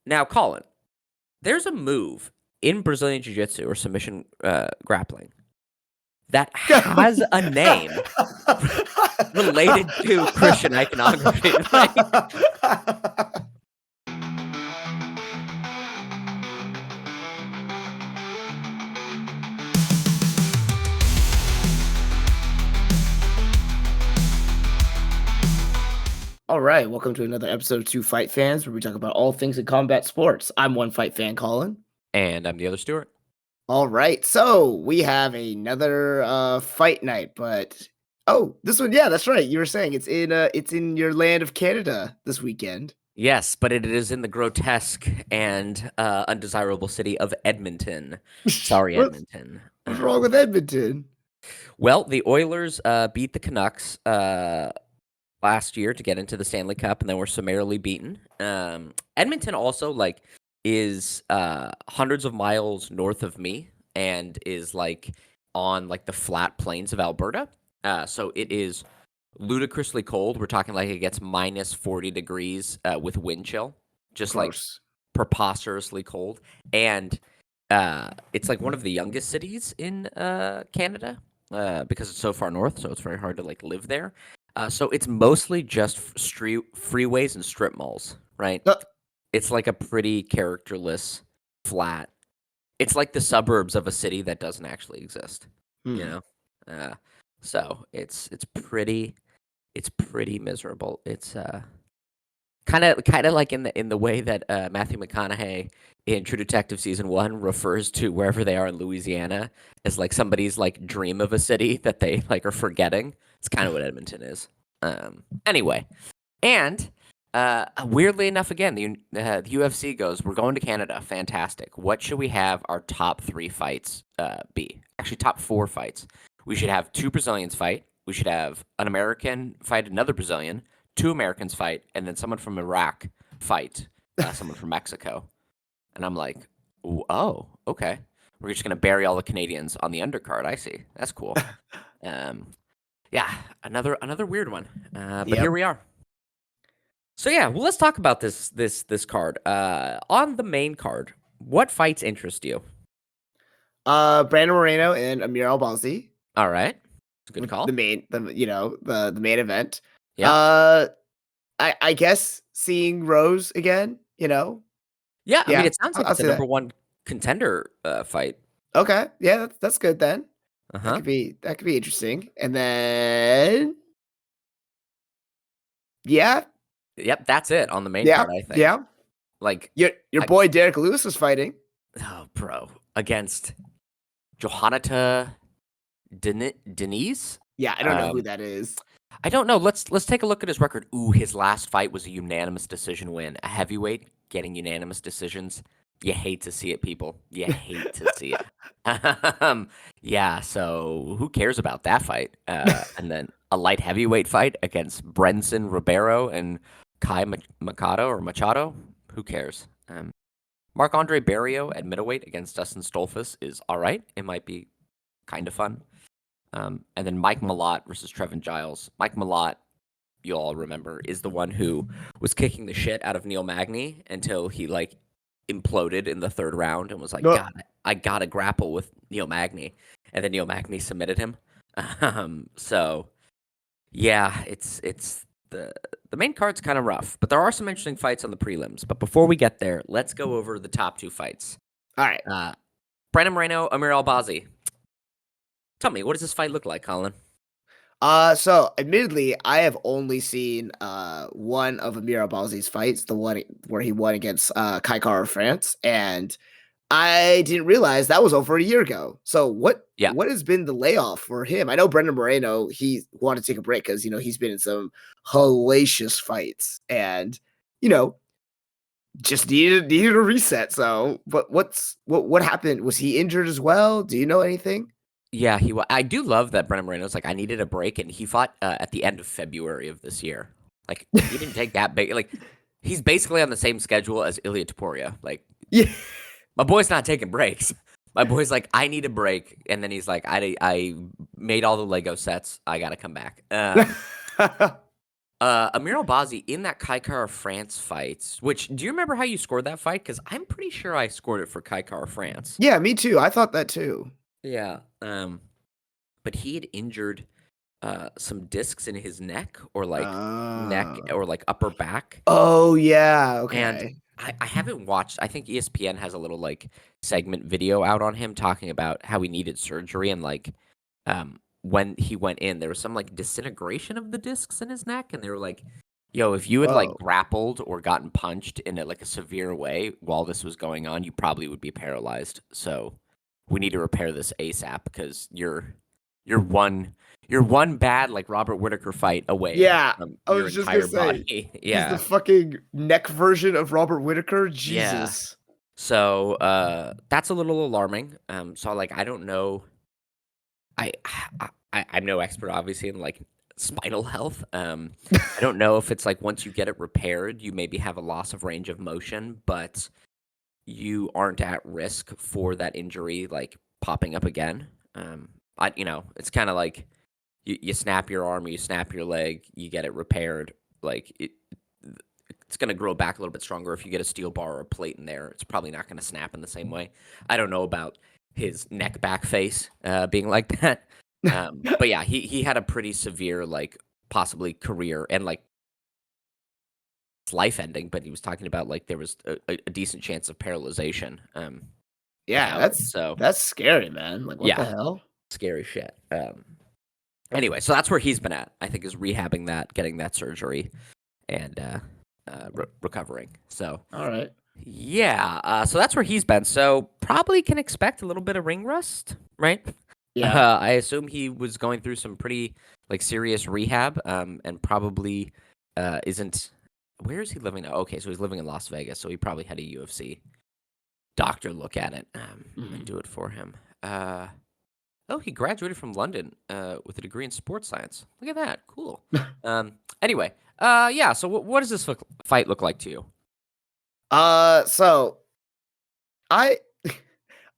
Now, Colin, there's a move in Brazilian Jiu-Jitsu or submission grappling that has a name related to Christian iconography. All right, welcome to another episode of Two Fight Fans, where we talk about all things in combat sports. I'm one fight fan, Colin. And I'm the other Stuart. All right, so we have another fight night, but this one, yeah, that's right. You were saying it's in your land of Canada this weekend. Yes, but it is in the grotesque and undesirable city of Edmonton. Sorry, Edmonton. What's wrong with Edmonton? Well, the Oilers beat the Canucks last year to get into the Stanley Cup, and then were summarily beaten. Edmonton also is hundreds of miles north of me, and is on the flat plains of Alberta. So it is ludicrously cold. We're talking it gets minus 40 degrees with wind chill, just preposterously cold. And it's one of the youngest cities in Canada because it's so far north, so it's very hard to live there. So it's mostly just freeways and strip malls, right? It's a pretty characterless flat. It's like the suburbs of a city that doesn't actually exist, you know? So it's pretty miserable. It's kind of like in the way that Matthew McConaughey in True Detective season 1 refers to wherever they are in Louisiana as somebody's dream of a city that they are forgetting. It's kind of what Edmonton is. Anyway, and weirdly enough, again, the UFC goes, we're going to Canada. Fantastic. What should we have our top 3 fights be? Actually, top 4 fights. We should have 2 Brazilians fight. We should have an American fight another Brazilian, 2 Americans fight, and then someone from Iraq fight someone from Mexico. And I'm like, oh, okay. We're just going to bury all the Canadians on the undercard. I see. That's cool. Yeah, another weird one. But Here we are. So yeah, well, let's talk about this card. On the main card, what fights interest you? Brandon Moreno and Amir Albazi. All right. It's a good call. The main event. Yeah. I guess seeing Rose again, Yeah, I mean, it sounds like it's a number 1 contender fight. Okay, yeah, that's good then. Uh-huh. That could be interesting. And then yep, that's it on the main card, I think. Yeah. Your boy Derek Lewis was fighting. Oh, bro. Against Johannata Denise? Yeah, I don't know who that is. I don't know. Let's take a look at his record. Ooh, his last fight was a unanimous decision win. A heavyweight getting unanimous decisions. You hate to see it, people. You hate to see it. Yeah, so who cares about that fight? And then a light heavyweight fight against Brenson Ribeiro and Kai Machado. Who cares? Marc-Andre Barrio at middleweight against Dustin Stolfus is all right. It might be kind of fun. And then Mike Malott versus Trevin Giles. Mike Malott, you all remember, is the one who was kicking the shit out of Neil Magny until he imploded in the 3rd round and was like, God, I gotta grapple with Neil Magny. And then Neil Magny submitted him. So yeah, it's the main card's kind of rough, but there are some interesting fights on the prelims. But before we get there, let's go over the top 2 fights. All right. Brandon Moreno, Amir Albazi. Tell me, what does this fight look like, Colin? So admittedly, I have only seen one of Amir Albazi's fights, the one where he won against Kai France, and I didn't realize that was over a year ago. So what has been the layoff for him? I know Brandon Moreno, he wanted to take a break because he's been in some hellacious fights and just needed a reset. So what happened? Was he injured as well? Do you know anything? Yeah, I do love that Brandon Moreno's I needed a break, and he fought at the end of February of this year. He didn't take that big. He's basically on the same schedule as Ilya Topuria. Yeah. My boy's not taking breaks. My boy's I need a break, and then he's I made all the Lego sets. I gotta come back. Amir Albazi in that Kaikara France fight, which do you remember how you scored that fight? Because I'm pretty sure I scored it for Kaikara France. Yeah, me too. I thought that too. Yeah. But he had injured some discs in his neck or like neck Uh, or like upper back. oh yeah, And okay. I haven't watched, I think ESPN has a little like segment video out on him talking about how he needed surgery and like when he went in, there was some like disintegration of the discs in his neck, and they were like, "Yo, if you had like Whoa. grappled or gotten punched in like a severe way while this was going on, you probably would be paralyzed. So we need to repair this ASAP because you're one you're one bad like Robert Whitaker fight away Yeah, from I your was just gonna entire say body." he's the Yeah, fucking neck version of Robert Whitaker. yeah. Jesus. So that's a little alarming. So like I don't know. I I'm no expert, obviously, in like spinal health. I don't know if it's like once you get it repaired, you maybe have a loss of range of motion, but you aren't at risk for that injury like popping up again. It's kind of like you snap your arm, you snap your leg, you get it repaired. Like it's going to grow back a little bit stronger. If you get a steel bar or a plate in there, it's probably not going to snap in the same way. I don't know about his neck back face being like that. But yeah, he had a pretty severe, like possibly career and like life ending, but he was talking about like there was a decent chance of paralyzation Yeah, without it. So that's scary, man. Like, what the yeah, hell? scary shit. Anyway, so that's where he's been at. I think is rehabbing that, getting that surgery, and recovering. So All right. yeah, so that's where he's been. So probably can expect a little bit of ring rust, right? Yeah. I assume he was going through some pretty like serious rehab, and probably isn't. Where is he living now? Okay, so he's living in Las Vegas, so he probably had a UFC doctor look at it and Mhm. do it for him. Oh, he graduated from London with a degree in sports science. Look at that, cool. Anyway, yeah. So what does this fight look like to you? So I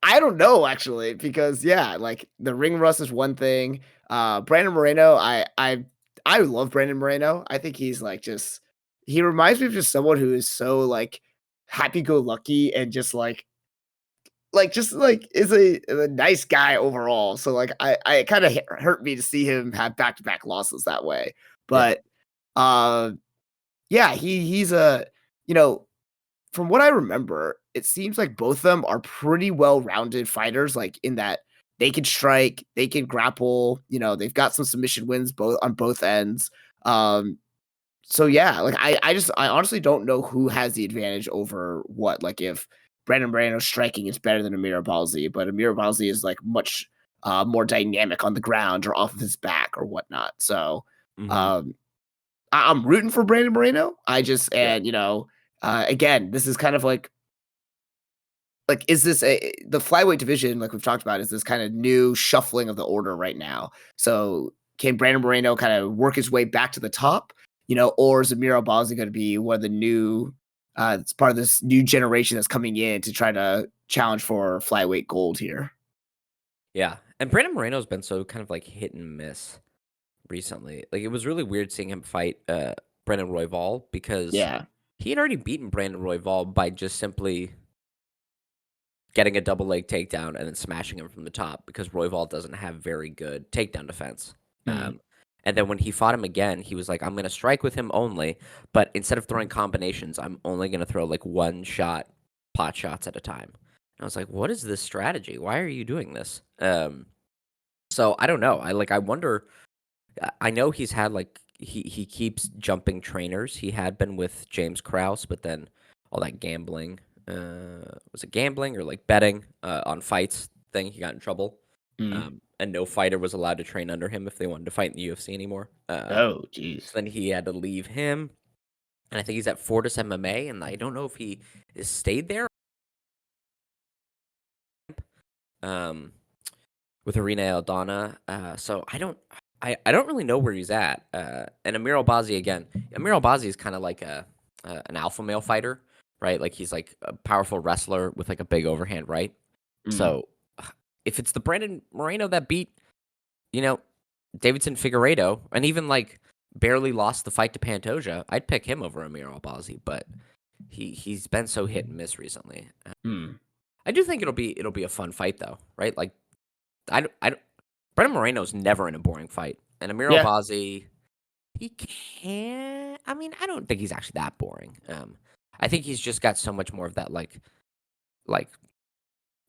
I don't know actually because yeah, like the ring rust is one thing. Brandon Moreno, I love Brandon Moreno. I think he's like just he reminds me of just someone who is so like happy go lucky and just is a nice guy overall. So like I kind of hurt me to see him have back to back losses that way. Yeah, But uh yeah, he's a you know from what I remember, it seems like both of them are pretty well-rounded fighters, like, in that they can strike, they can grapple, they've got some submission wins both on both ends. Um, so yeah, like, I honestly don't know who has the advantage over what, like, if Brandon Moreno's striking is better than Amir Albazi, but Amir Albazi is, like, much, more dynamic on the ground or off of his back or whatnot. So, hmm um I'm rooting for Brandon Moreno. I just yeah, and again, this is kind of like is this the flyweight division like we've talked about is this kind of new shuffling of the order right now. So can Brandon Moreno kind of work his way back to the top, or is Amir Albazi going to be one of the new it's part of this new generation that's coming in to try to challenge for flyweight gold here? yeah. And Brandon Moreno's been so kind of like hit and miss recently. Like it was really weird seeing him fight Brandon Royval because Yeah. he had already beaten Brandon Royval by just simply getting a double leg takedown and then smashing him from the top because Royval doesn't have very good takedown defense. Mm. And then when he fought him again, he was like, I'm going to strike with him only, but instead of throwing combinations, I'm only going to throw like one shot, pot shots at a time. And I was like, what is this strategy? Why are you doing this? So I don't know. I wonder. I know he's had like he keeps jumping trainers. He had been with James Krause, but then all that gambling, was it gambling or like betting on fights thing? He got in trouble, Mm. and no fighter was allowed to train under him if they wanted to fight in the UFC anymore. Oh, So geez. then he had to leave him, and I think he's at Fortis MMA, and I don't know if he is stayed there. Um, with Arena Aldana. So I don't really know where he's at. And Amir Albazi again. Amir Albazi is kind of like an alpha male fighter, right? Like he's like a powerful wrestler with like a big overhand right. Mm. So if it's the Brandon Moreno that beat, you know, Davidson Figueiredo, and even like barely lost the fight to Pantoja. I'd pick him over Amir Albazi, but he's been so hit and miss recently. Hmm. I do think it'll be a fun fight though, right? Like I don't Brendan Moreno's never in a boring fight, and Amir Yeah. Albazi, he can. I mean, I don't think he's actually that boring. I think he's just got so much more of that like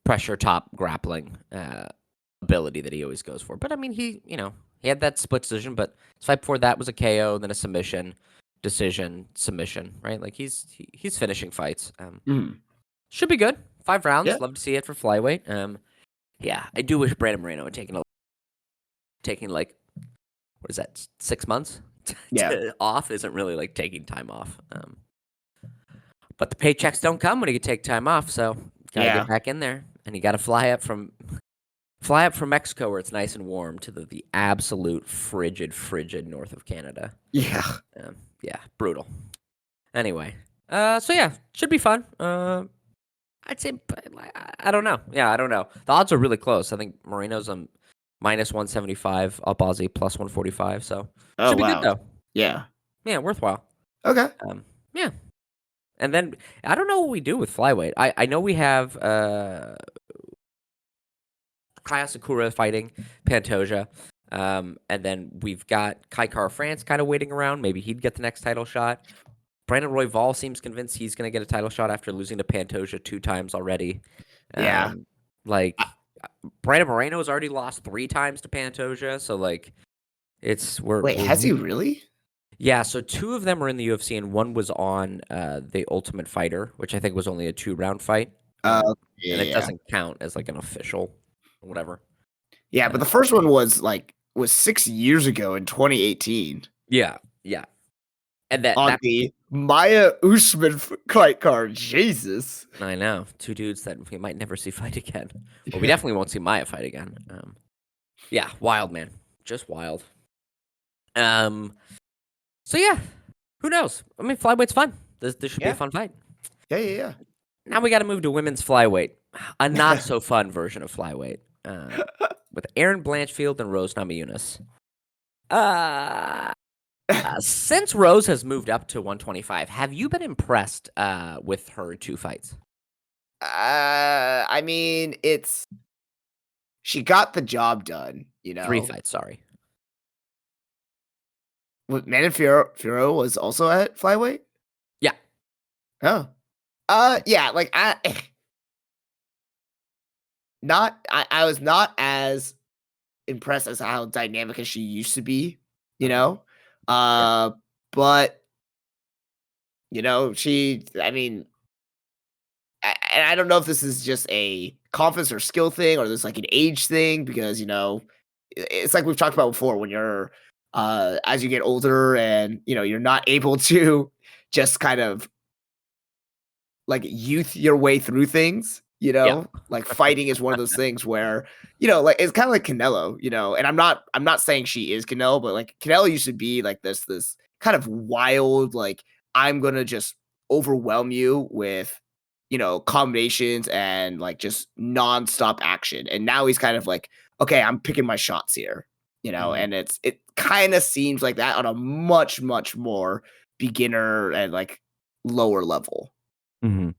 pressure top grappling ability that he always goes for. But I mean, he had that split decision, but his fight before that was a KO, then a submission, decision, submission, right? Like he's finishing fights. Hmm. Should be good. 5 rounds. Yeah. Love to see it for flyweight. Yeah, I do wish Brandon Moreno had taking like what is that, 6 months Yeah. off. Isn't really like taking time off. But the paychecks don't come when you take time off, so gotta Yeah. get back in there, and you gotta fly up from Mexico where it's nice and warm to the absolute frigid north of Canada. Yeah. Yeah, brutal. Anyway, so yeah, should be fun. I'd say I don't know. Yeah, I don't know. The odds are really close. I think Moreno's minus 175, Albazi plus 145. So Oh, should be good wow. though. Yeah. Yeah, worthwhile. Okay. Yeah. And then I don't know what we do with flyweight. I know we have Kaya Sakura fighting Pantoja. And then we've got Kai Kara France kind of waiting around. Maybe he'd get the next title shot. Brandon Royval seems convinced he's going to get a title shot after losing to Pantoja 2 times already. Yeah. Like I- Brandon Moreno's already lost 3 times to Pantoja, so like Wait, has he really? Yeah, so 2 of them are in the UFC, and 1 was on the Ultimate Fighter, which I think was only a 2-round fight, and it Yeah. doesn't count as like an official or whatever. Yeah, but the first one was 6 years ago in 2018 Yeah, yeah, and on that the Maya Usman fight card. Jesus. I know 2 dudes that we might never see fight again. Well, we definitely won't see Maya fight again. Yeah, wild, man, just wild. So yeah, who knows? I mean, flyweight's fun. This should be a fun fight. Yeah. Now we got to move to women's flyweight, a not so fun version of flyweight, with Erin Blanchfield and Rose Namajunas. Since Rose has moved up to 125, have you been impressed with her 2 fights? I mean, she got the job done, 3 fights, sorry. Manon Fiorot was also at flyweight? Yeah. Oh. Yeah, like I was not as impressed as how dynamic as she used to be, you know? Yeah. But I mean, and I don't know if this is just a confidence or skill thing or this like an age thing because it's like we've talked about before when you're as you get older and you're not able to just kind of like youth your way through things, Yeah. like fighting is one of those things where, like it's kind of like Canelo, and I'm not saying she is Canelo, but like Canelo used to be like this kind of wild, like I'm gonna just overwhelm you with, combinations and like just nonstop action. And now he's kind of like, okay, I'm picking my shots here, Mhm. and it kind of seems like that on a much, much more beginner and like lower level. Mhm.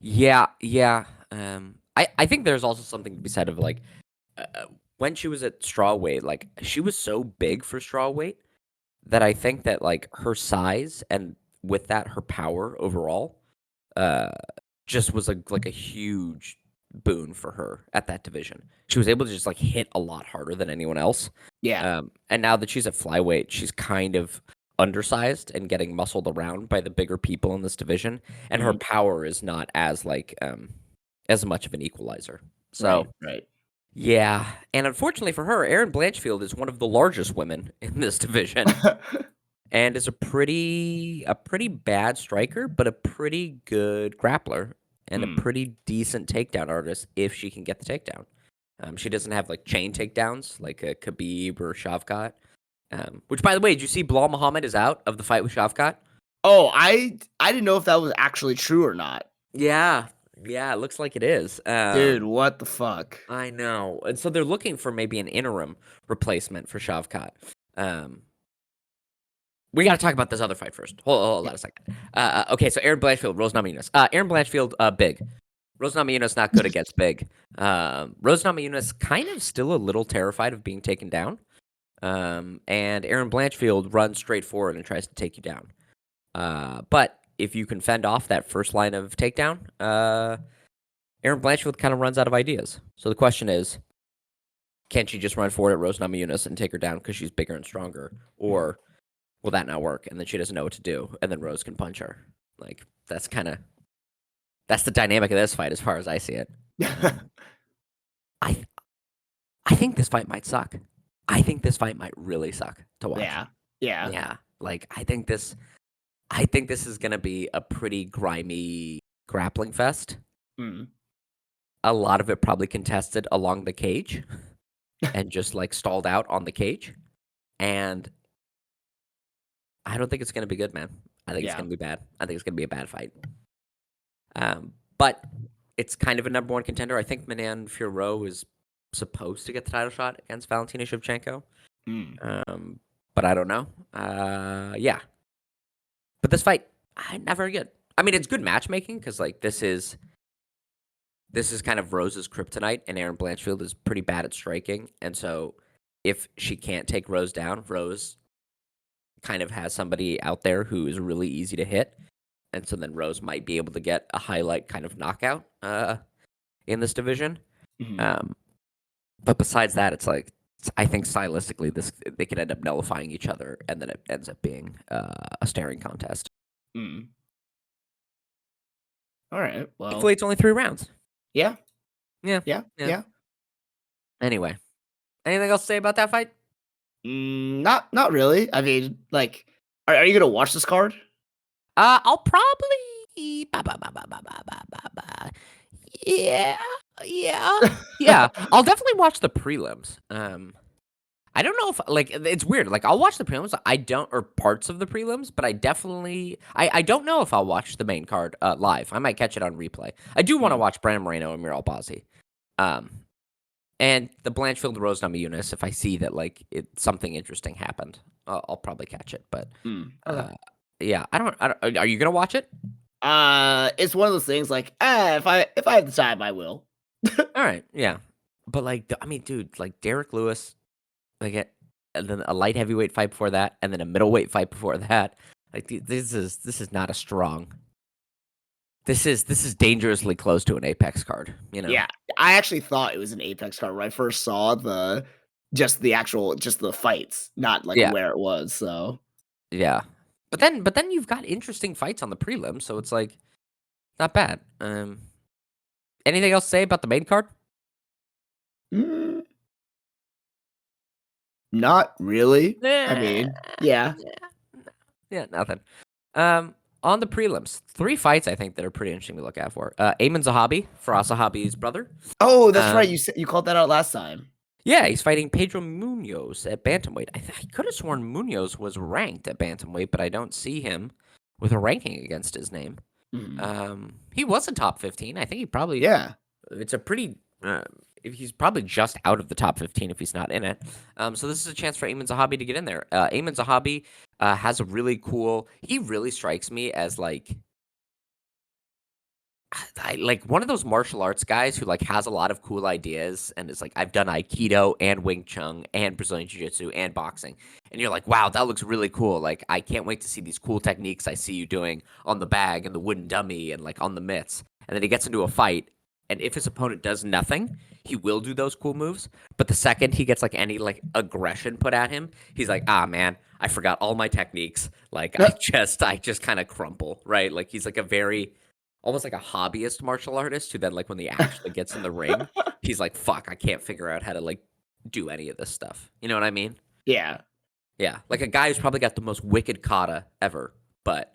Yeah, yeah. I think there's also something to be said of like when she was at strawweight, like she was so big for strawweight that I think that like her size and with that her power overall, uh, just was like a huge boon for her at that division. She was able to just like hit a lot harder than anyone else. Yeah. And now that she's at flyweight, she's kind of undersized and getting muscled around by the bigger people in this division, and her Mhm. power is not as like as much of an equalizer. Right, So right. yeah, and unfortunately for her, Erin Blanchfield is one of the largest women in this division and is a pretty bad striker, but a pretty good grappler and a Hmm. pretty decent takedown artist if she can get the takedown. She doesn't have like chain takedowns like a Khabib or Shavkat. Which, by the way, did you see Bilal Muhammad is out of the fight with Shavkat? Oh, I didn't know if that was actually true or not. Yeah, yeah, it looks like it is. Dude, what the fuck? I know, and so they're looking for maybe an interim replacement for Shavkat. We got to talk about this other fight first. Hold on a second. Okay, so Aaron Blanchfield, Rose Namajunas. Aaron Blanchfield, big. Rose Namajunas not good against big. Rose Namajunas kind of still a little terrified of being taken down. And Aaron Blanchfield runs straight forward and tries to take you down. But if you can fend off that first line of takedown, Aaron Blanchfield kind of runs out of ideas. So the question is, can she just run forward at Rose Namajunas and take her down because she's bigger and stronger? Or will that not work? And then she doesn't know what to do, and then Rose can punch her. Like, that's the dynamic of this fight as far as I see it. I think this fight might suck. I think this fight might really suck to watch. Yeah. Like, I think this is gonna be a pretty grimy grappling fest. A lot of it probably contested along the cage and just like stalled out on the cage. And I don't think it's gonna be good, man. I think it's gonna be bad. I think it's gonna be a bad fight. But it's kind of a number one contender. I think Manan Fiorot is supposed to get the title shot against Valentina Shevchenko. But I don't know. Yeah. But this fight, not very good. I mean, it's good matchmaking because like this is kind of Rose's kryptonite, and Aaron Blanchfield is pretty bad at striking. And so if she can't take Rose down, Rose kind of has somebody out there who is really easy to hit. And so then Rose might be able to get a highlight kind of knockout in this division. But besides that, it's like, I think stylistically, they could end up nullifying each other, and then it ends up being a staring contest. All right. Well, thankfully, it's only 3 rounds. Yeah. Anyway, anything else to say about that fight? Not really. I mean, like, are you gonna watch this card? I'll probably yeah. I'll definitely watch the prelims. I don't know if like it's weird. Like I'll watch the prelims. I don't or parts of the prelims, but I definitely I don't know if I'll watch the main card live. I might catch it on replay. I do want to watch Brandon Moreno and Amir Albazi. And the Blanchfield Rose Namajunas, if I see that like something interesting happened, I'll probably catch it. But yeah, I don't. Are you gonna watch it? It's one of those things like, if I have the time, I will. All right, yeah. But like, I mean, dude, like Derek Lewis, like, and then a light heavyweight fight before that, and then a middleweight fight before that. Like, this is not a strong. This is dangerously close to an Apex card, you know. Yeah, I actually thought it was an Apex card when I first saw just the fights, not like where it was. So yeah, but then you've got interesting fights on the prelim, so it's like not bad. Anything else to say about the main card? Not really. I mean, yeah, nothing. On the prelims, 3 fights I think that are pretty interesting to look out for. Ayman Zahabi, Faraz Zahabi's brother. Oh, that's right. You called that out last time. Yeah, he's fighting Pedro Munoz at bantamweight. I could have sworn Munoz was ranked at bantamweight, but I don't see him with a ranking against his name. He was a top 15. I think he probably It's a pretty. He's probably just out of the top 15 if he's not in it. So this is a chance for Ayman Zahabi to get in there. Ayman Zahabi has a really cool. He really strikes me as like one of those martial arts guys who like has a lot of cool ideas and is like, I've done Aikido and Wing Chun and Brazilian Jiu-Jitsu and boxing. And you're like, wow, that looks really cool. Like, I can't wait to see these cool techniques I see you doing on the bag and the wooden dummy and like on the mitts. And then he gets into a fight, and if his opponent does nothing, he will do those cool moves. But the second he gets like any like aggression put at him, he's like, man, I forgot all my techniques. Like I just kind of crumple, right? Like he's like almost like a hobbyist martial artist who then like when he actually gets in the ring, he's like, fuck, I can't figure out how to like do any of this stuff. You know what I mean? Yeah. Yeah. Like a guy who's probably got the most wicked kata ever, but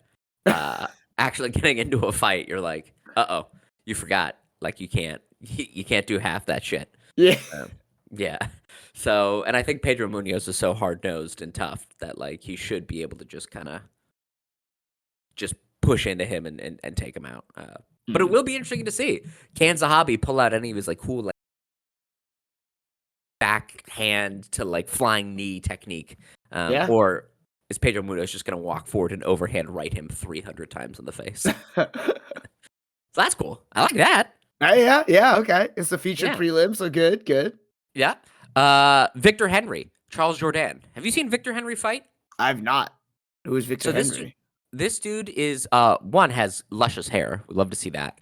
actually getting into a fight, you're like, you forgot. Like you can't do half that shit. Yeah. Yeah. So, and I think Pedro Munoz is so hard-nosed and tough that like he should be able to just kind of just push into him and take him out. But it will be interesting to see. Can Zahabi pull out any of his like cool like backhand to like flying knee technique Yeah. Or is Pedro Munoz just going to walk forward and overhand right him 300 times in the face? So that's cool. I like that. Yeah, yeah, okay. It's a featured Yeah. prelim, so good, good. Yeah. Victor Henry, Charles Jourdain. Have you seen Victor Henry fight? I've not. Who is Victor So Henry? this dude is one has luscious hair. We'd love to see that.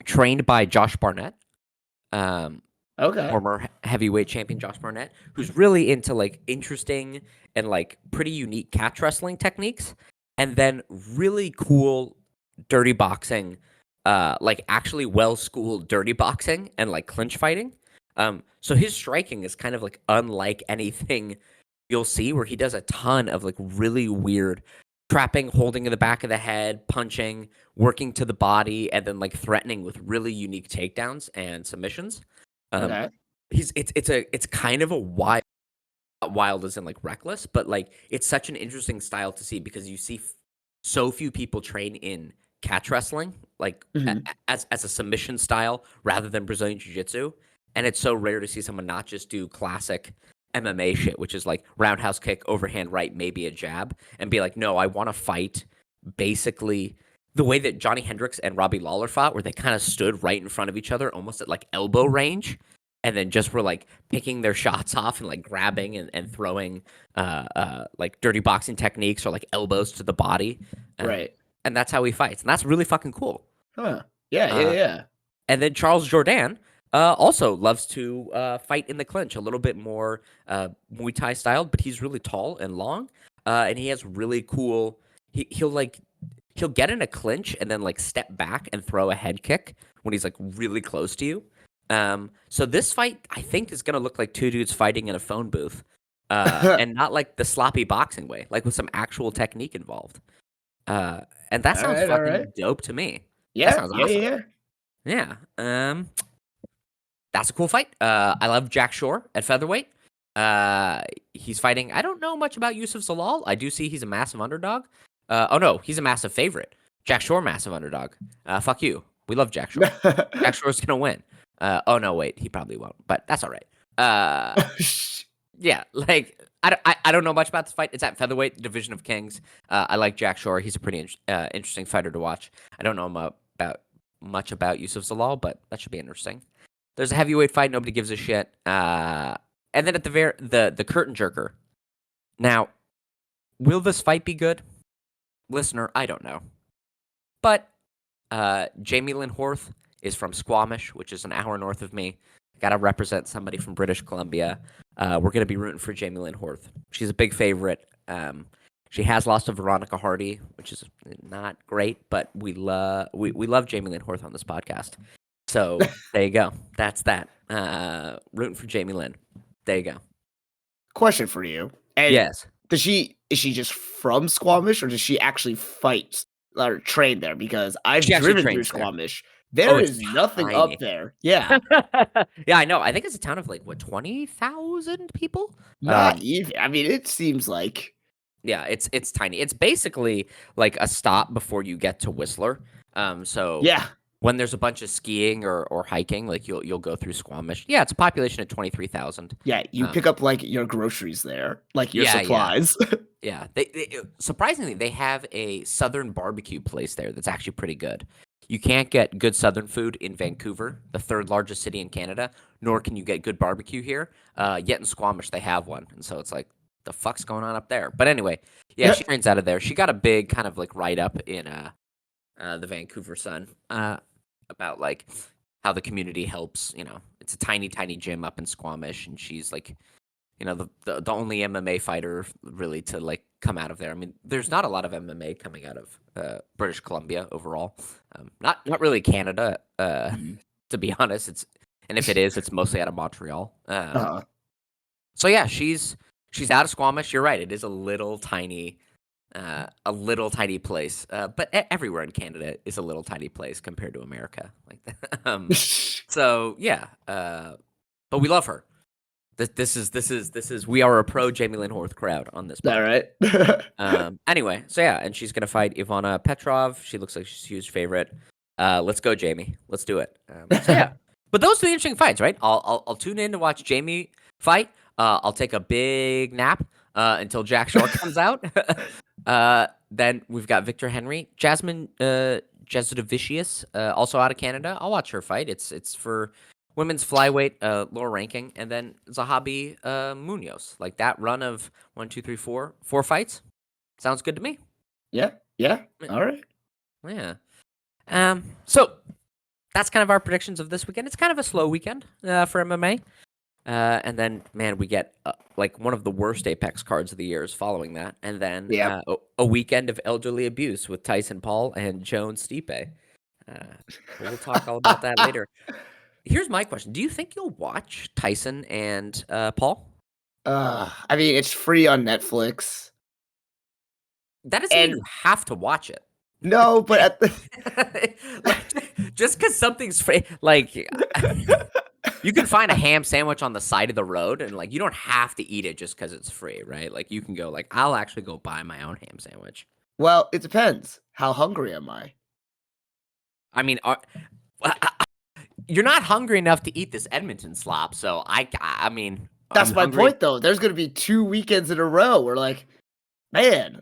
Trained by Josh Barnett. Okay. Former heavyweight champion Josh Barnett, who's really into like interesting and like pretty unique catch wrestling techniques, and then really cool dirty boxing, like actually well schooled dirty boxing and like clinch fighting. So his striking is kind of like unlike anything you'll see, where he does a ton of like really weird trapping, holding in the back of the head, punching, working to the body, and then like threatening with really unique takedowns and submissions. Um, Okay. it's kind of a wild, not wild as in like reckless, but like it's such an interesting style to see because you see so few people train in catch wrestling, like Mhm. as a submission style rather than Brazilian Jiu Jitsu, and it's so rare to see someone not just do classic MMA shit, which is like roundhouse kick, overhand right, maybe a jab, and be like, no, I want to fight basically the way that Johnny Hendricks and Robbie Lawler fought, where they kind of stood right in front of each other, almost at like elbow range, and then just were like picking their shots off and like grabbing and throwing like dirty boxing techniques or like elbows to the body. Right. And that's how he fights. And that's really fucking cool. Huh. Yeah, yeah, Uh, yeah. and then Charles Jourdain also loves to fight in the clinch, a little bit more Muay Thai styled, but he's really tall and long. And he has really cool. He'll get in a clinch and then like step back and throw a head kick when he's like really close to you. So this fight, I think, is gonna look like two dudes fighting in a phone booth, and not like the sloppy boxing way, like with some actual technique involved. And that sounds All right. fucking dope to me. That Yeah, sounds yeah, awesome. yeah, Yeah. That's a cool fight. I love Jack Shore at featherweight. He's fighting. I don't know much about Yusuf Zalal. I do see he's a massive underdog. Oh no, he's a massive favorite. Jack Shore, massive underdog. Fuck you. We love Jack Shore. yeah. Jack Shore's gonna win. Oh no, wait, he probably won't, but that's all right. Uh, yeah, like I don't know much about this fight. It's at featherweight, Division of Kings. I like Jack Shore. He's a pretty interesting fighter to watch. I don't know about much about Yusuf Zalal, but that should be interesting. There's a heavyweight fight. Nobody gives a shit. And then at the curtain jerker. Now, will this fight be good, listener? I don't know, but Jamie Lynn Horth is from Squamish, which is an hour north of me. Got to represent somebody from British Columbia. We're going to be rooting for Jamie Lynn Horth. She's a big favorite. She has lost to Veronica Hardy, which is not great, but we love Jamie Lynn Horth on this podcast. So there you go. That's that. Rooting for Jamie Lynn. There you go. Question for you. And Yes. is she just from Squamish or does she actually fight or train there? Because I've She actually driven through trains there. Squamish. Oh, There it's is nothing tiny. up there. Yeah. Yeah, I know. I think it's a town of like what 20,000 people. Not even. I mean, it seems like Yeah, it's tiny. It's basically like a stop before you get to Whistler. So yeah. when there's a bunch of skiing or hiking, like you'll go through Squamish. Yeah, it's a population of 23,000. Yeah, you pick up like your groceries there, like your Yeah, yeah. supplies. Yeah, they surprisingly they have a southern barbecue place there that's actually pretty good. You can't get good southern food in Vancouver, the third largest city in Canada, nor can you get good barbecue here. Yet in Squamish they have one, and so it's like the fuck's going on up there. But anyway, yeah, she trains out of there. She got a big kind of like write up in the Vancouver Sun about like how the community helps. You know, it's a tiny gym up in Squamish, and she's like, you know, the only MMA fighter really to like come out of there. I mean, there's not a lot of MMA coming out of British Columbia overall. Not really Canada, Mhm. to be honest. And if it is, it's mostly out of Montreal. Uh-huh. So yeah, she's out of Squamish. You're right. It is a little tiny place. But everywhere in Canada is a little tiny place compared to America. Like that. So yeah. But we love her. This is we are a pro Jamie Lynn Horth crowd on this All podcast. right. Anyway, so yeah, and she's gonna fight Ivana Petrov. She looks like she's a huge favorite. Let's go, Jamie. Let's do it. So yeah. But those are the interesting fights, right? I'll tune in to watch Jamie fight. I'll take a big nap until Jack Shore comes out. Then we've got Victor Henry, Jasmine Jasudavicius, also out of Canada. I'll watch her fight. It's for women's flyweight, lower ranking, and then Zahabi Munoz. Like that run of 4 fights sounds good to me. Yeah. All right. Yeah. So that's kind of our predictions of this weekend. It's kind of a slow weekend for MMA. And then, man, we get like one of the worst Apex cards of the years following that. And then a weekend of elderly abuse with Tyson Paul and Jones Stipe. We'll talk all about that later. Here's my question. Do you think you'll watch Tyson and Paul? I mean, it's free on Netflix. That doesn't mean you have to watch it. No, but at the like, just because something's free, like you can find a ham sandwich on the side of the road, and like you don't have to eat it just because it's free, right? Like you can go, like I'll actually go buy my own ham sandwich. Well, it depends. How hungry am I? I mean, you're not hungry enough to eat this Edmonton slop, so I mean, that's my point, though. There's going to be 2 weekends in a row where, like, man,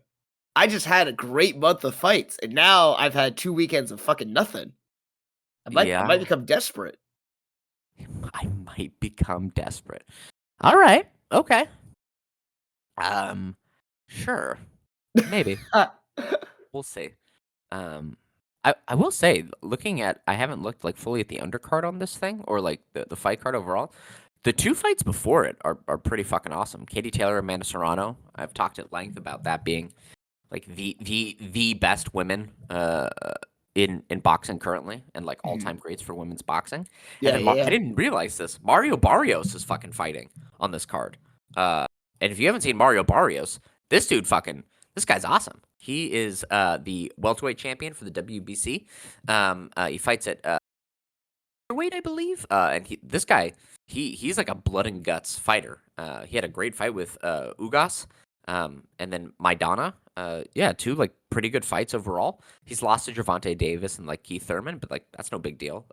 I just had a great month of fights, and now I've had 2 weekends of fucking nothing. I might become desperate. I might become desperate. All right. Okay. Sure. Maybe. We'll see. I will say, I haven't looked like fully at the undercard on this thing or like the fight card overall. The 2 fights before it are pretty fucking awesome. Katie Taylor, Amanda Serrano. I've talked at length about that being like the best women in boxing currently, and like all-time greats for women's boxing. Yeah, I didn't realize this. Mario Barrios is fucking fighting on this card. And if you haven't seen Mario Barrios, this guy's awesome. He is the welterweight champion for the WBC. He fights at weight, I believe. And this guy, he's like a blood and guts fighter. He had a great fight with Ugas, and then Maidana. 2 like pretty good fights overall. He's lost to Gervonta Davis and like Keith Thurman, but like that's no big deal.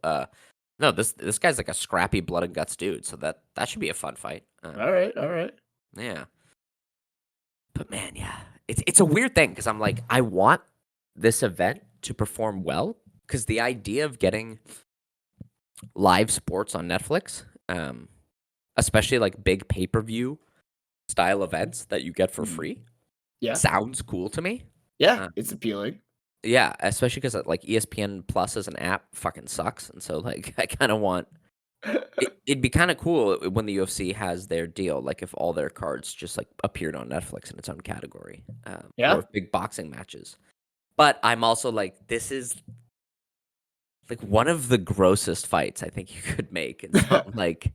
No, this guy's like a scrappy blood and guts dude, so that should be a fun fight. All right. Yeah. But man, yeah, it's a weird thing because I'm like, I want this event to perform well because the idea of getting live sports on Netflix, especially like big pay-per-view style events that you get for free, sounds cool to me. Yeah, it's appealing. Yeah, especially because like ESPN Plus as an app fucking sucks, and so like I kind of want. It'd be kind of cool when the UFC has their deal, like if all their cards just like appeared on Netflix in its own category, or big boxing matches. But I'm also like, this is like one of the grossest fights I think you could make, and so I'm like,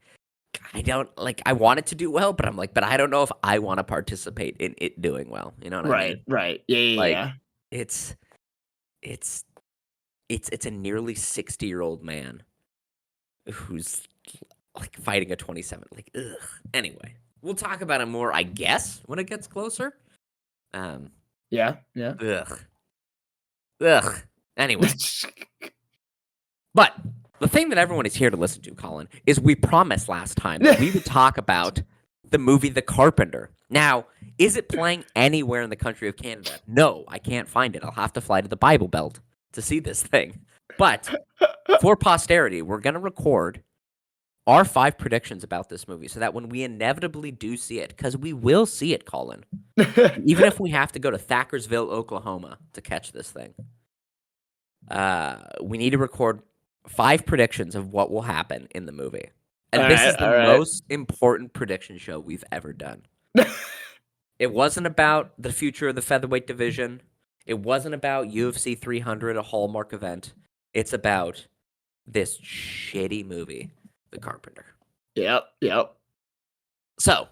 I want it to do well, but I'm like, but I don't know if I want to participate in it doing well. You know what I mean? Right. Yeah. It's a nearly 60-year-old man who's like fighting a 27. Like, ugh. Anyway, we'll talk about it more, I guess, when it gets closer. Yeah. Ugh. Anyway. But the thing that everyone is here to listen to, Colin, is we promised last time that we would talk about the movie The Carpenter. Now, is it playing anywhere in the country of Canada? No, I can't find it. I'll have to fly to the Bible Belt to see this thing. But for posterity, we're going to record our 5 predictions about this movie so that when we inevitably do see it, because we will see it, Colin, even if we have to go to Thackersville, Oklahoma to catch this thing, we need to record 5 predictions of what will happen in the movie. And this is the most important prediction show we've ever done. It wasn't about the future of the featherweight division. It wasn't about UFC 300, a Hallmark event. It's about this shitty movie, The Carpenter. Yep. So,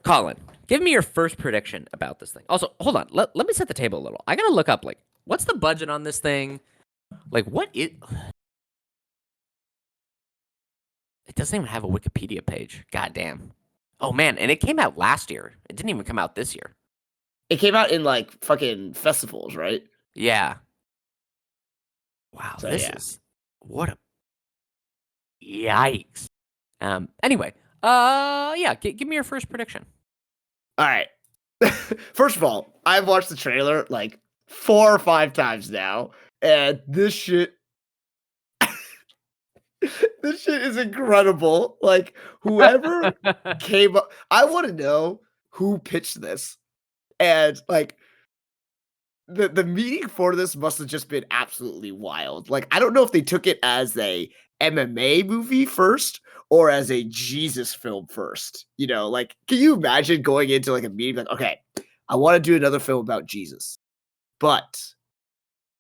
Colin, give me your first prediction about this thing. Also, hold on. Let me set the table a little. I got to look up, like, what's the budget on this thing? Like, what is... It doesn't even have a Wikipedia page. God damn. Oh, man. And it came out last year. It didn't even come out this year. It came out in, like, fucking festivals, right? Yeah. Wow. So, this is... What a... Yikes. Anyway, Yeah. Give me your first prediction. All right. First of all, I've watched the trailer like 4 or 5 times now, and this shit this shit is incredible. Like whoever came up, I want to know who pitched this, and like the meeting for this must have just been absolutely wild. Like I don't know if they took it as a MMA movie first or as a Jesus film first. You know, like can you imagine going into like a meeting like, okay, I want to do another film about Jesus, but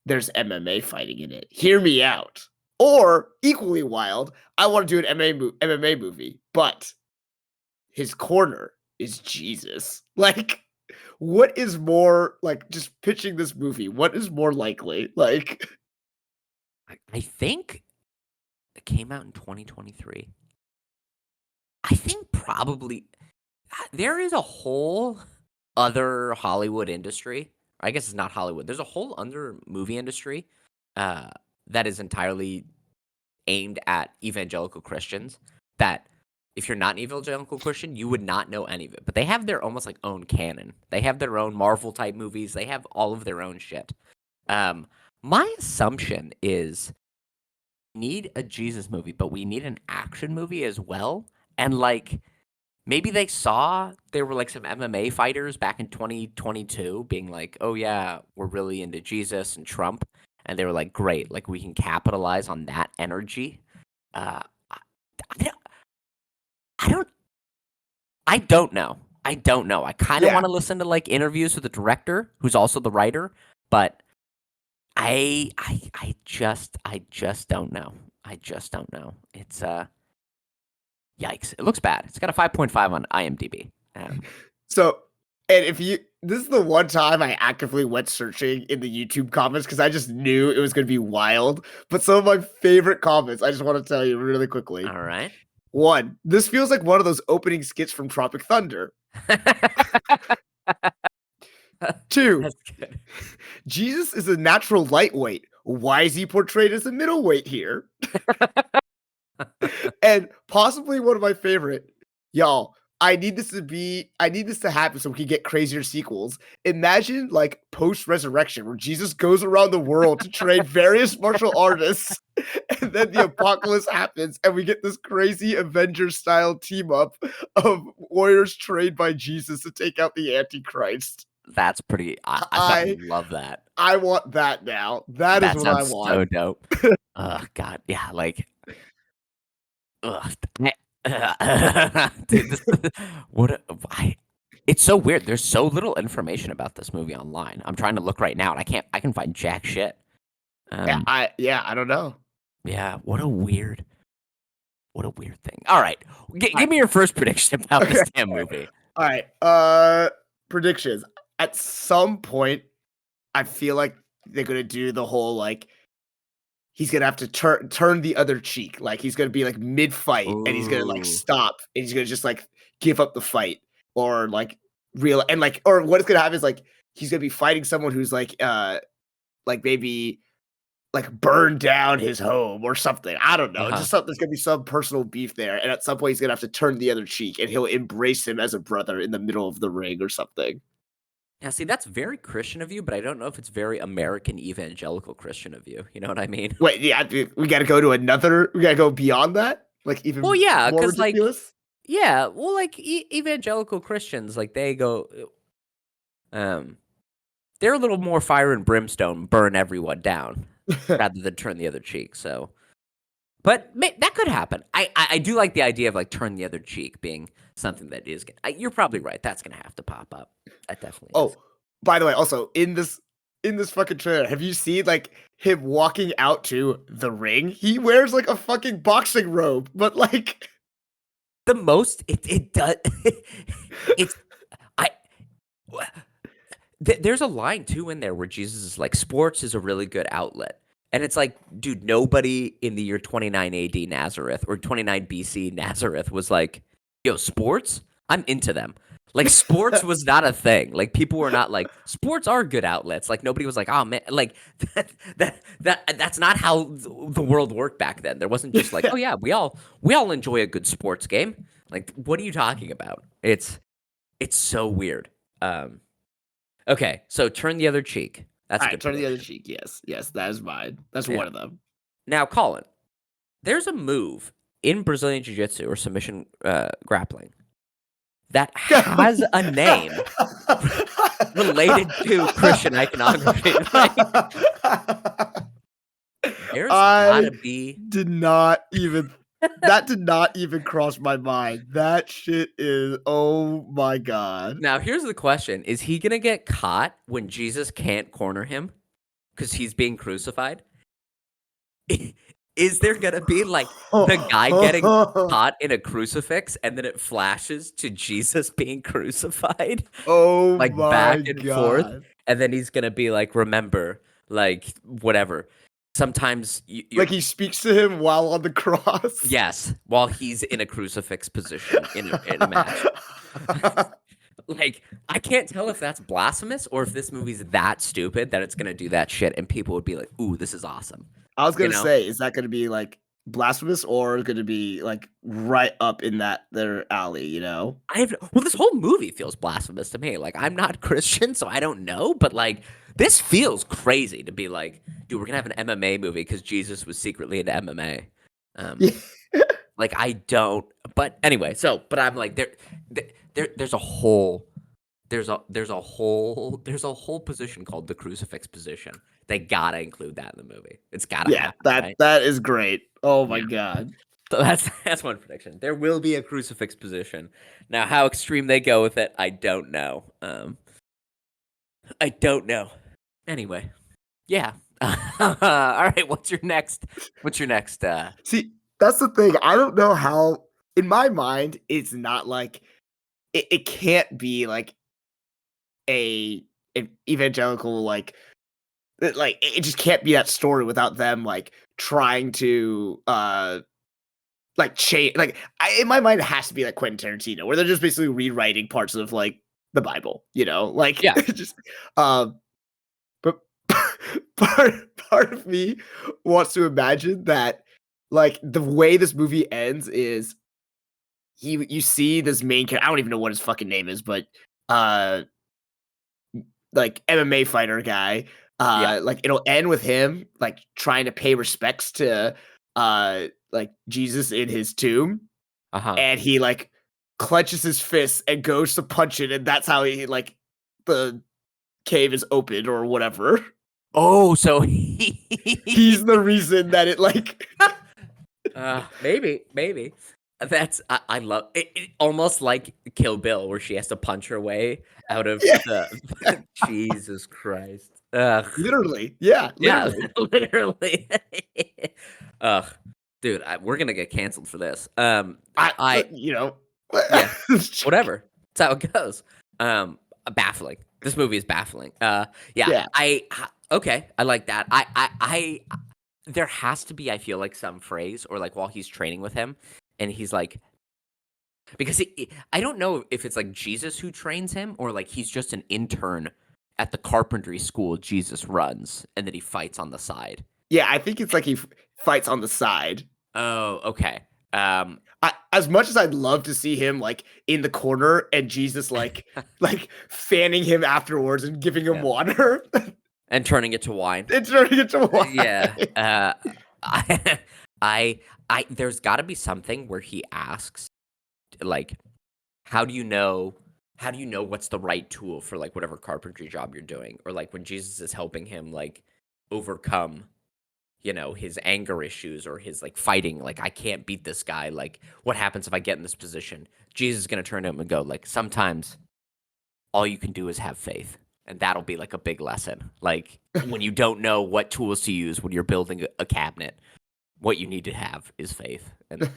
there's MMA fighting in it. Hear me out. Or equally wild, I want to do an MMA movie, but his corner is Jesus. Like, what is more like just pitching this movie? What is more likely? Like, I think it came out in 2023. I think probably there is a whole other Hollywood industry. I guess it's not Hollywood. There's a whole other movie industry that is entirely aimed at evangelical Christians that if you're not an evangelical Christian, you would not know any of it. But they have their almost like own canon. They have their own Marvel type movies. They have all of their own shit. My assumption is need a Jesus movie, but we need an action movie as well. And like maybe they saw there were like some MMA fighters back in 2022 being like, "Oh yeah, we're really into Jesus and Trump." And they were like, "Great, like we can capitalize on that energy." I don't I don't I don't know. I don't know. I kind of yeah. want to listen to like interviews with the director who's also the writer, but I just don't know. I just don't know. It's yikes. It looks bad. It's got a 5.5 on IMDb. So, and if you, this is the one time I actively went searching in the YouTube comments because I just knew it was going to be wild. But some of my favorite comments, I just want to tell you really quickly. All right. One, this feels like one of those opening skits from Tropic Thunder. Two, That's good. Jesus is a natural lightweight. Why is he portrayed as a middleweight here? And possibly one of my favorite, y'all. I need this to happen so we can get crazier sequels. Imagine like post resurrection where Jesus goes around the world to train various martial artists, and then the apocalypse happens, and we get this crazy Avengers style team up of warriors trained by Jesus to take out the Antichrist. That's pretty. I fucking love that. I want that now. That is what I Sounds want. so dope. Oh God, yeah, like, ugh. Dude, why? It's so weird. There's so little information about this movie online. I'm trying to look right now, and I can find jack shit. I don't know. Yeah, what a weird thing. All right, give me your first prediction about this damn movie. All right, predictions. At some point, I feel like they're gonna do the whole like he's gonna have to turn the other cheek. Like he's gonna be like mid fight and he's gonna like Ooh. stop and he's gonna just like give up the fight or like real and like or what it's gonna happen is like he's gonna be fighting someone who's like maybe like burn down his home or something. I don't know. Just something. There's gonna be some personal beef there, and at some point he's gonna have to turn the other cheek, and he'll embrace him as a brother in the middle of the ring or something. Now, see, that's very Christian of you, but I don't know if it's very American evangelical Christian of you. You know what I mean? Wait, yeah, we got to go to another. We got to go beyond that, like even Well, yeah, more because like, ridiculous. yeah, well, like evangelical Christians, like they go, they're a little more fire and brimstone, burn everyone down, rather than turn the other cheek. So, but that could happen. I do like the idea of like turn the other cheek being something that is. You're probably right. That's gonna have to pop up. That definitely. Oh, is. by the way, also in this fucking trailer, have you seen like him walking out to the ring? He wears like a fucking boxing robe, but like the most it does. It's I. There's a line too in there where Jesus is like, sports is a really good outlet. And it's like, dude, nobody in the year 29 AD Nazareth or 29 BC Nazareth was like, yo, sports? I'm into them. Like, sports was not a thing. Like, people were not like, sports are good outlets. Like, nobody was like, oh, man. Like, that's not how the world worked back then. There wasn't just like, oh, yeah, we all enjoy a good sports game. Like, what are you talking about? It's so weird. Okay, so turn the other cheek. That's All a right, good turn to the other prediction. cheek. Yes, that is mine. That's Yeah. one of them. Now, Colin, there's a move in Brazilian Jiu-Jitsu or submission grappling that has a name related to Christian iconography. Like, there's I gotta be. did not even that did not even cross my mind. That shit is oh my god. Now, here's the question: is he gonna get caught when Jesus can't corner him because he's being crucified? Is there gonna be like the guy getting caught in a crucifix and then it flashes to Jesus being crucified, Oh like my back and forth, god. and then he's gonna be like, "Remember, like whatever." Sometimes you're Like he speaks to him while on the cross. yes, while he's in a crucifix position in a match. Like, I can't tell if that's blasphemous or if this movie's that stupid that it's gonna do that shit and people would be like, "Ooh, this is awesome." I was You gonna know? say, is that gonna be like blasphemous or gonna be like right up in that their alley, you know? Well, this whole movie feels blasphemous to me. Like, I'm not Christian, so I don't know, but like this feels crazy to be like, dude, we're gonna have an MMA movie because Jesus was secretly into MMA. Um, Yeah. like I don't, but anyway, but I'm like there's a whole there's a whole position called the crucifix position. They gotta include that in the movie. It's gotta Yeah, happen, that right? that is great. Oh my Yeah. god. So that's one prediction. There will be a crucifix position. Now, how extreme they go with it, I don't know. I don't know. Anyway, yeah. All right. What's your next? See, that's the thing. I don't know how in my mind, it's not like it can't be like a an evangelical like it just can't be that story without them like trying to like change like in my mind it has to be like Quentin Tarantino where they're just basically rewriting parts of like the Bible, you know, like Yeah. just but part of me wants to imagine that like the way this movie ends is you see this main character. I don't even know what his fucking name is, but uh like MMA fighter guy. Yeah. Like it'll end with him like trying to pay respects to like Jesus in his tomb, Uh huh. and he like clenches his fist and goes to punch it, and that's how he like the cave is opened or whatever. Oh, so He's the reason that it like maybe. I love it, almost like Kill Bill, where she has to punch her way out of yeah, the Jesus Christ. Ugh. literally. Yeah, Yeah, literally. literally. Ugh, dude, we're gonna get canceled for this. I You know. yeah, whatever. That's how it goes. Baffling. This movie is baffling. Yeah, Yeah. okay, I like that. There has to be, I feel like, some phrase or like while he's training with him, and he's like, because I don't know if it's like Jesus who trains him or like he's just an intern at the carpentry school Jesus runs, and then he fights on the side. Yeah, I think it's like he fights on the side. Oh, okay. As much as I'd love to see him like in the corner and Jesus like fanning him afterwards and giving him Yeah. water And turning it to wine. and turning it to wine. Yeah. I, there's got to be something where he asks, like, how do you know? How do you know what's the right tool for like whatever carpentry job you're doing, or like when Jesus is helping him like overcome, his anger issues or his like fighting, like I can't beat this guy. Like, what happens if I get in this position? Jesus is gonna turn to him and go, like, sometimes all you can do is have faith. And that'll be like a big lesson. Like when you don't know what tools to use when you're building a cabinet, what you need to have is faith. And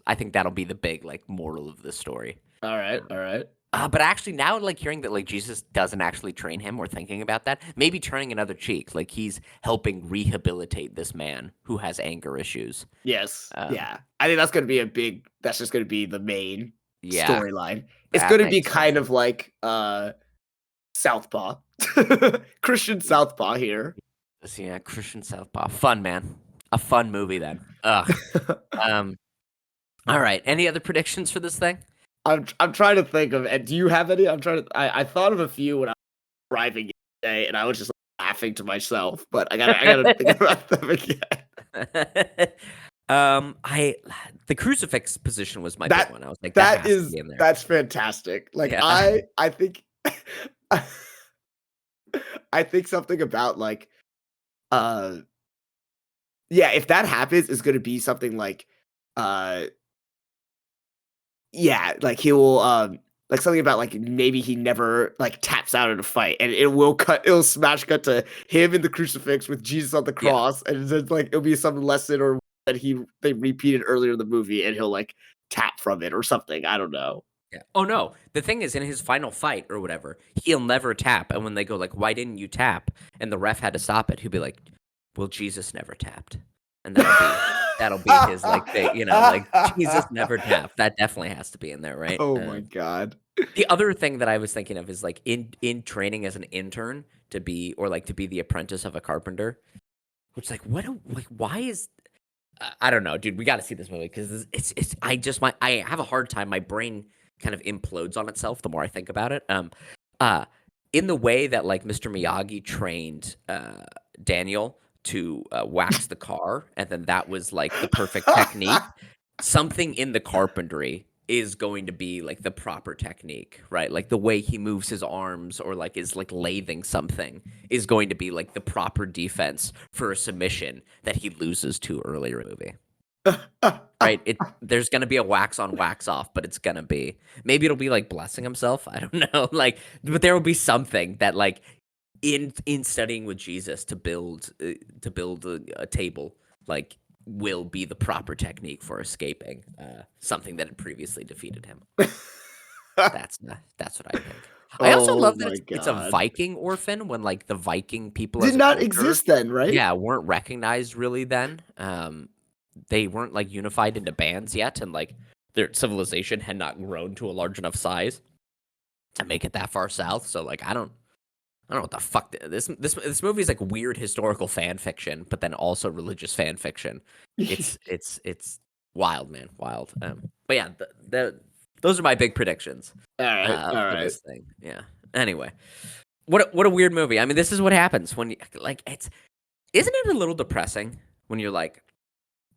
I think that'll be the big like moral of the story. All right, all right. But actually now like hearing that like Jesus doesn't actually train him or thinking about that, maybe turning another cheek, like he's helping rehabilitate this man who has anger issues. Yes. Um, Yeah. I think that's just gonna be the main yeah, storyline. It's that gonna be makes sense. kind of like Southpaw. Christian Southpaw here. So, yeah, Christian Southpaw. Fun, man. A fun movie then. Ugh. Um, All right. Any other predictions for this thing? I'm trying to think of. And do you have any? I'm trying to. I thought of a few when I was driving yesterday, and I was just laughing to myself. But I gotta think about them again. I the crucifix position was my big That one. I was like, that that has to is be in there. that's fantastic. Like Yeah. I think I think something about like uh yeah, if that happens, it's gonna be something uh yeah, like he will like something about like maybe he never like taps out in a fight and it'll smash cut to him in the crucifix with Jesus on the Yeah. cross and then like it'll be some lesson or that they repeated earlier in the movie and he'll like tap from it or something. I don't know. Yeah. Oh no. The thing is, in his final fight or whatever, he'll never tap. And when they go like, "Why didn't you tap?" and the ref had to stop it, he'll be like, "Well, Jesus never tapped," and that'll be his like like Jesus never tapped. That definitely has to be in there, right? Oh my god. The other thing that I was thinking of is like in training as an intern to be or like to be the apprentice of a carpenter, which like like why is I don't know, dude. We got to see this movie because it's I have a hard time. My brain kind of implodes on itself the more I think about it. Uh, in the way that like Mr. Miyagi trained Daniel to wax the car, and then that was like the perfect technique. Something in the carpentry is going to be like the proper technique, right? Like the way he moves his arms or like is like lathing something is going to be like the proper defense for a submission that he loses to earlier in the movie. Right? There's gonna be a wax on, wax off, but it's gonna be maybe it'll be like blessing himself. I don't know. Like, but there will be something that like in studying with Jesus to build a table, like will be the proper technique for escaping something that had previously defeated him. That's what I think. I also Oh love that my it's a god. Viking orphan when like the Viking people Did as a not culture, exist then, right? yeah, weren't recognized really then. They weren't like unified into bands yet, and like their civilization had not grown to a large enough size to make it that far south. So like I don't know what the fuck this movie is like weird historical fan fiction, but then also religious fan fiction. It's wild, man, wild. But yeah, those are my big predictions All right. All for right. this thing. Yeah. Anyway, what a weird movie. I mean, this is what happens when you like isn't it a little depressing when you're like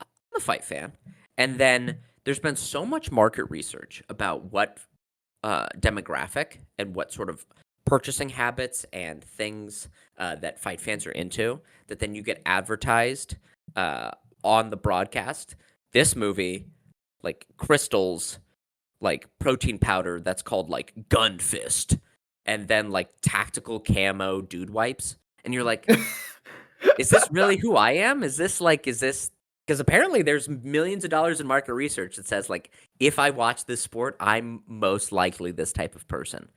I'm a fight fan, and then there's been so much market research about what demographic and what sort of purchasing habits and things that fight fans are into that then you get advertised on the broadcast. This movie, like crystals, like protein powder that's called like gun fist, and then like tactical camo dude wipes, and you're like, is this really who I am? Is this because apparently there's millions of dollars in market research that says like if I watch this sport, I'm most likely this type of person.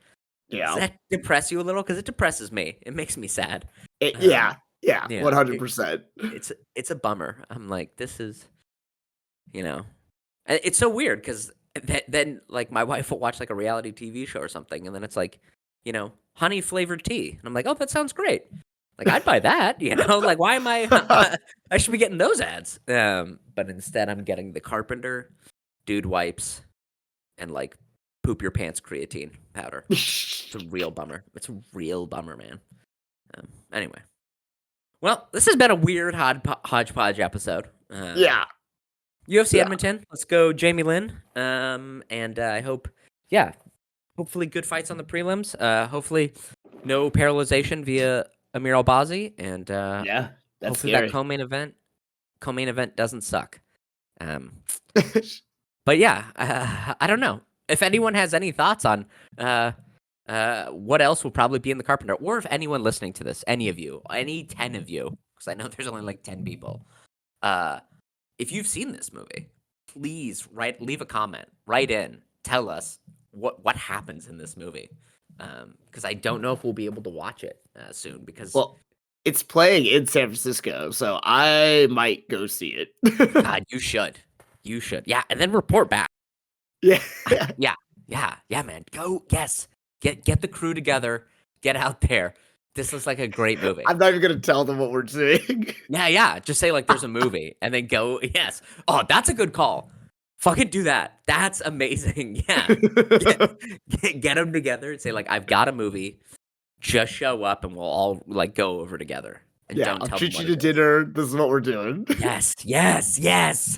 Does Yeah. that depress you a little? Because it depresses me. It makes me sad. Yeah. Yeah. Yeah, 100%. it's a bummer. I'm like, this is, it's so weird because then like my wife will watch like a reality TV show or something, and then it's like, honey flavored tea, and I'm like, oh, that sounds great. Like I'd buy that, Like why am I? I should be getting those ads. But instead I'm getting the Carpenter, dude wipes, and like poop your pants creatine powder. It's a real bummer. It's a real bummer, man. Anyway, well, this has been a weird hodgepodge episode. Yeah. UFC Yeah. Edmonton. Let's go, Jamie Lynn. And I hope, hopefully good fights on the prelims. Hopefully no paralyzation via Amir Albazi, and Yeah. That's hopefully scary. that co-main event doesn't suck. But yeah, I don't know if anyone has any thoughts on what else will probably be in the Carpenter, or if anyone listening to this, any of you, any 10 of you, because I know there's only like 10 people. If you've seen this movie, please leave a comment, write in, tell us what happens in this movie, because I don't know if we'll be able to watch it soon. Because well, it's playing in San Francisco, so I might go see it. God, you should, yeah, and then report back. Yeah. Yeah, man, go, yes, get the crew together, get out there. This looks like a great movie. I'm not even gonna tell them what we're doing. Yeah. Just say like there's a movie and then go, yes. Oh, that's a good call. Fucking do that. That's amazing. Yeah. Get them together and say, like, I've got a movie. Just show up and we'll all like go over together. And Yeah, don't I'll tell them treat what you it to is. dinner. This is what we're doing. Yes, yes, yes.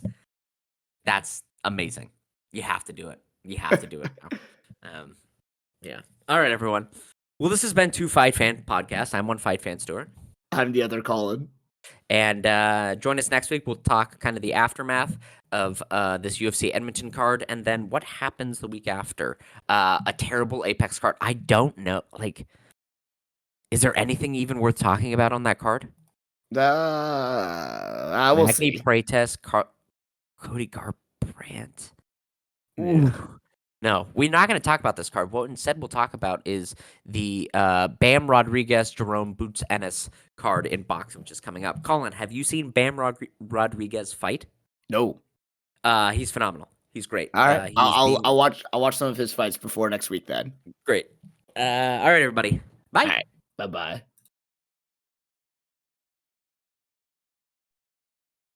That's amazing. You have to do it. You have to do it now. Yeah. All right, everyone. Well, this has been Two Fight Fan Podcast. I'm one Fight Fan Stuart. I'm the other Colin. And join us next week. We'll talk kind of the aftermath of this UFC Edmonton card, and then what happens the week after. A terrible Apex card. I don't know. Like, is there anything even worth talking about on that card? I will Magny see. Freitas, Cody Garbrandt. Yeah. No, we're not going to talk about this card. What instead we'll talk about is the Bam Rodriguez, Jerome Boots Ennis card in boxing, which is coming up. Colin, have you seen Bam Rodriguez fight? No. He's phenomenal. He's great. All right. He's being I'll watch some of his fights before next week then. great. All right, everybody. Bye. All right. Bye-bye.